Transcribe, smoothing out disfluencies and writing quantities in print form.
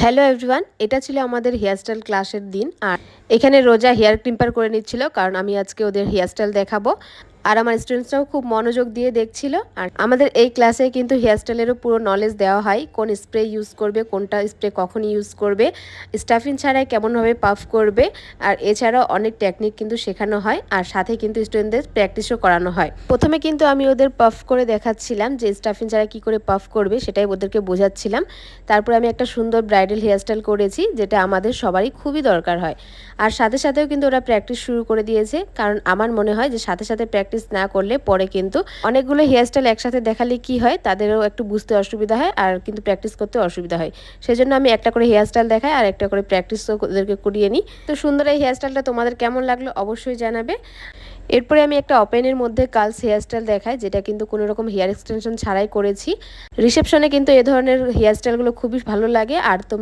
Hello everyone, এটা ছিল আমাদের হেয়ারস্টাইল ক্লাসের দিন। আর এখানে রোজা হেয়ার ক্লিপার করে নিচ্ছিল, কারণ আমি আজকে ওদের হেয়ারস্টাইল দেখাবো। আর আমার স্টুডেন্টসরাও খুব মনোযোগ দিয়ে দেখছিল। আর আমাদের এই ক্লাসে কিন্তু হেয়ারস্টাইলেরও পুরো নলেজ দেওয়া হয়, কোন স্প্রে ইউজ করবে, কোনটা স্প্রে কখন ইউজ করবে, স্টাফিং ছাড়াই কেমনভাবে পাফ করবে। আর এছাড়াও অনেক টেকনিক কিন্তু শেখানো হয়, আর সাথে কিন্তু স্টুডেন্টদের প্র্যাকটিসও করানো হয়। প্রথমে কিন্তু আমি ওদের পাফ করে দেখাচ্ছিলাম যে স্টাফিং ছাড়া কী করে পাফ করবে, সেটাই ওদেরকে বোঝাচ্ছিলাম। তারপর আমি একটা সুন্দর ব্রাইডাল হেয়ারস্টাইল করেছি, যেটা আমাদের সবারই খুবই দরকার হয়। আর সাথে সাথেও কিন্তু ওরা প্র্যাকটিস শুরু করে দিয়েছে, কারণ আমার মনে হয় যে সাথে সাথে প্র্যাকটিস না করলে পরে কিন্তু অনেকগুলো হেয়ারস্টাইল একসাথে দেখালে কি হয়, তাদেরও একটু বুঝতে অসুবিধা হয় আর কিন্তু প্র্যাকটিস করতে অসুবিধা হয়। সেজন্য আমি একটা করে হেয়ারস্টাইল দেখাই আর একটা করে প্র্যাকটিসও ওদেরকে করিয়ে নিই। তো সুন্দর এই হেয়ারস্টাইলটা তোমাদের কেমন লাগলো অবশ্যই জানাবে। এরপরে আমি একটা ওপেনের মধ্যে কার্লস হেয়ারস্টাইল দেখাই, যেটা কিন্তু কোনো রকম হেয়ার এক্সটেনশন ছাড়াই করেছি। রিসেপশনে কিন্তু এ ধরনের হেয়ারস্টাইলগুলো খুবই ভালো লাগে। আর